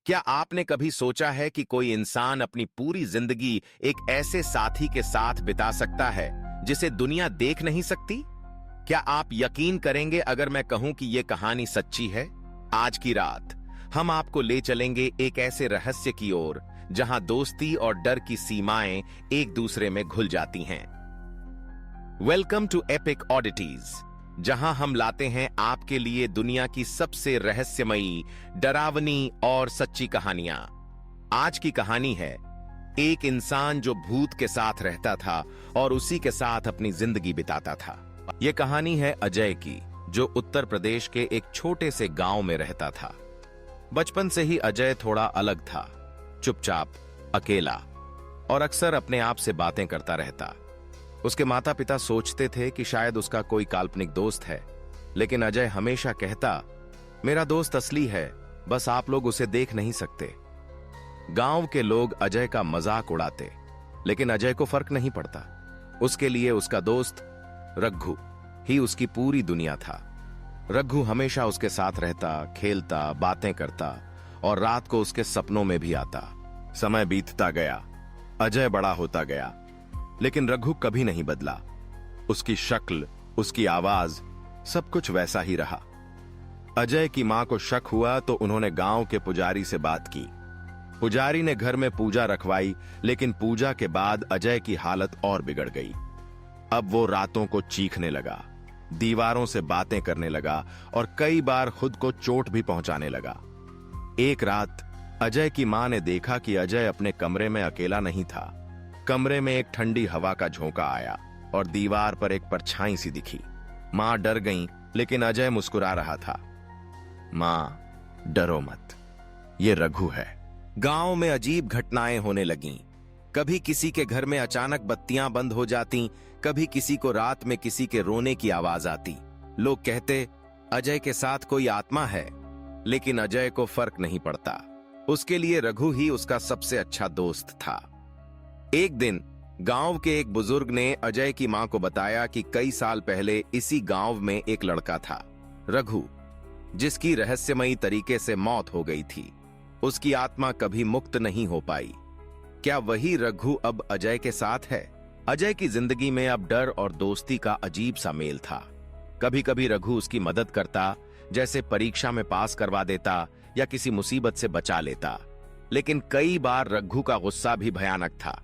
क्या आपने कभी सोचा है कि कोई इंसान अपनी पूरी जिंदगी एक ऐसे साथी के साथ बिता सकता है जिसे दुनिया देख नहीं सकती? क्या आप यकीन करेंगे अगर मैं कहूं कि यह कहानी सच्ची है? आज की रात हम आपको ले चलेंगे एक ऐसे रहस्य की ओर जहां दोस्ती और डर की सीमाएं एक दूसरे में घुल जाती हैं। वेलकम टू एपिक ऑडिटीज, जहां हम लाते हैं आपके लिए दुनिया की सबसे रहस्यमयी, डरावनी और सच्ची कहानियां। आज की कहानी है एक इंसान जो भूत के साथ रहता था और उसी के साथ अपनी जिंदगी बिताता था। यह कहानी है अजय की, जो उत्तर प्रदेश के एक छोटे से गांव में रहता था। बचपन से ही अजय थोड़ा अलग था, चुपचाप, अकेला और अक्सर अपने आप से बातें करता रहता। उसके माता पिता सोचते थे कि शायद उसका कोई काल्पनिक दोस्त है, लेकिन अजय हमेशा कहता, मेरा दोस्त असली है, बस आप लोग उसे देख नहीं सकते। गांव के लोग अजय का मजाक उड़ाते, लेकिन अजय को फर्क नहीं पड़ता। उसके लिए उसका दोस्त रघु ही उसकी पूरी दुनिया था। रघु हमेशा उसके साथ रहता, खेलता, बातें करता और रात को उसके सपनों में भी आता। समय बीतता गया, अजय बड़ा होता गया, लेकिन रघु कभी नहीं बदला। उसकी शक्ल, उसकी आवाज, सब कुछ वैसा ही रहा। अजय की मां को शक हुआ तो उन्होंने गांव के पुजारी से बात की। पुजारी ने घर में पूजा रखवाई, लेकिन पूजा के बाद अजय की हालत और बिगड़ गई। अब वो रातों को चीखने लगा, दीवारों से बातें करने लगा और कई बार खुद को चोट भी पहुंचाने लगा। एक रात अजय की मां ने देखा कि अजय अपने कमरे में अकेला नहीं था। कमरे में एक ठंडी हवा का झोंका आया और दीवार पर एक परछाई सी दिखी। मां डर गईं, लेकिन अजय मुस्कुरा रहा था। मां, डरो मत, ये रघु है। गांव में अजीब घटनाएं होने लगीं। कभी किसी के घर में अचानक बत्तियां बंद हो जाती, कभी किसी को रात में किसी के रोने की आवाज आती। लोग कहते, अजय के साथ कोई आत्मा है, लेकिन अजय को फर्क नहीं पड़ता। उसके लिए रघु ही उसका सबसे अच्छा दोस्त था। एक दिन गांव के एक बुजुर्ग ने अजय की मां को बताया कि कई साल पहले इसी गांव में एक लड़का था, रघु, जिसकी रहस्यमयी तरीके से मौत हो गई थी। उसकी आत्मा कभी मुक्त नहीं हो पाई। क्या वही रघु अब अजय के साथ है? अजय की जिंदगी में अब डर और दोस्ती का अजीब सा मेल था। कभी कभी रघु उसकी मदद करता, जैसे परीक्षा में पास करवा देता या किसी मुसीबत से बचा लेता। लेकिन कई बार रघु का गुस्सा भी भयानक था।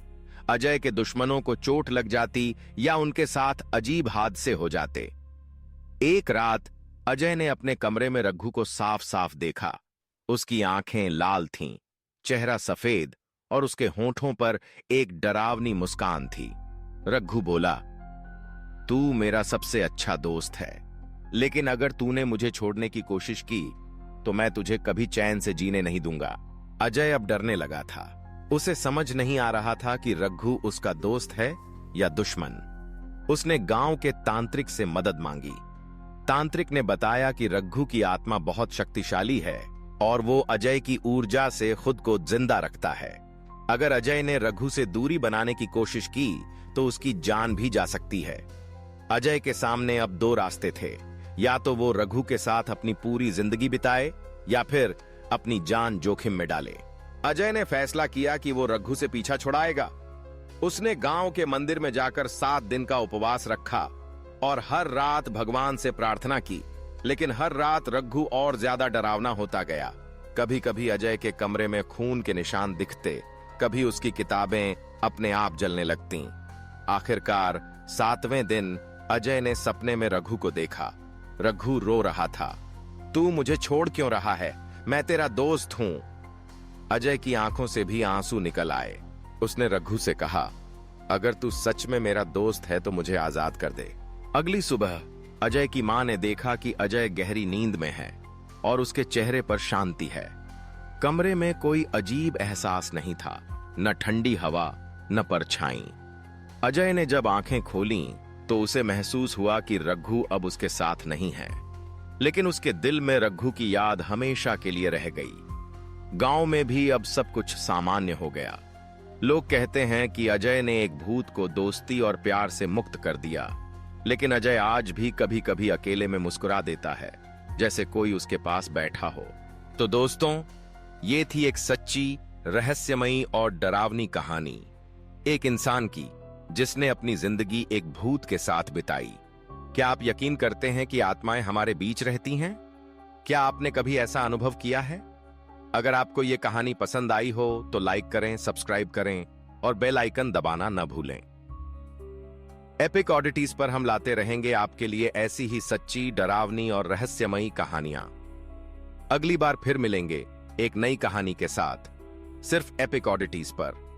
अजय के दुश्मनों को चोट लग जाती या उनके साथ अजीब हादसे हो जाते। एक रात अजय ने अपने कमरे में रघु को साफ साफ देखा। उसकी आंखें लाल थीं, चेहरा सफेद और उसके होंठों पर एक डरावनी मुस्कान थी। रघु बोला, तू मेरा सबसे अच्छा दोस्त है, लेकिन अगर तूने मुझे छोड़ने की कोशिश की तो मैं तुझे कभी चैन से जीने नहीं दूंगा। अजय अब डरने लगा था। उसे समझ नहीं आ रहा था कि रघु उसका दोस्त है या दुश्मन। उसने गांव के तांत्रिक से मदद मांगी। तांत्रिक ने बताया कि रघु की आत्मा बहुत शक्तिशाली है और वो अजय की ऊर्जा से खुद को जिंदा रखता है। अगर अजय ने रघु से दूरी बनाने की कोशिश की तो उसकी जान भी जा सकती है। अजय के सामने अब दो रास्ते थे, या तो वो रघु के साथ अपनी पूरी जिंदगी बिताए या फिर अपनी जान जोखिम में डाले। अजय ने फैसला किया कि वो रघु से पीछा छुड़ाएगा। उसने गांव के मंदिर में जाकर 7 दिन का उपवास रखा और हर रात भगवान से प्रार्थना की, लेकिन हर रात रघु और ज्यादा डरावना होता गया। कभी कभी अजय के कमरे में खून के निशान दिखते, कभी उसकी किताबें अपने आप जलने लगतीं। आखिरकार 7वें दिन अजय ने सपने में रघु को देखा। रघु रो रहा था, तू मुझे छोड़ क्यों रहा है? मैं तेरा दोस्त हूं। अजय की आंखों से भी आंसू निकल आए। उसने रघु से कहा, अगर तू सच में मेरा दोस्त है तो मुझे आजाद कर दे। अगली सुबह अजय की मां ने देखा कि अजय गहरी नींद में है और उसके चेहरे पर शांति है। कमरे में कोई अजीब एहसास नहीं था, न ठंडी हवा, न परछाई। अजय ने जब आंखें खोलीं तो उसे महसूस हुआ कि रघु अब उसके साथ नहीं है, लेकिन उसके दिल में रघु की याद हमेशा के लिए रह गई। गांव में भी अब सब कुछ सामान्य हो गया। लोग कहते हैं कि अजय ने एक भूत को दोस्ती और प्यार से मुक्त कर दिया, लेकिन अजय आज भी कभी कभी अकेले में मुस्कुरा देता है, जैसे कोई उसके पास बैठा हो। तो दोस्तों, ये थी एक सच्ची, रहस्यमयी और डरावनी कहानी, एक इंसान की जिसने अपनी जिंदगी एक भूत के साथ बिताई। क्या आप यकीन करते हैं कि आत्माएं हमारे बीच रहती हैं? क्या आपने कभी ऐसा अनुभव किया है? अगर आपको यह कहानी पसंद आई हो तो लाइक करें, सब्सक्राइब करें और बेल आइकन दबाना न भूलें। एपिक ऑडिटीज पर हम लाते रहेंगे आपके लिए ऐसी ही सच्ची, डरावनी और रहस्यमयी कहानियां। अगली बार फिर मिलेंगे एक नई कहानी के साथ, सिर्फ एपिक ऑडिटीज पर।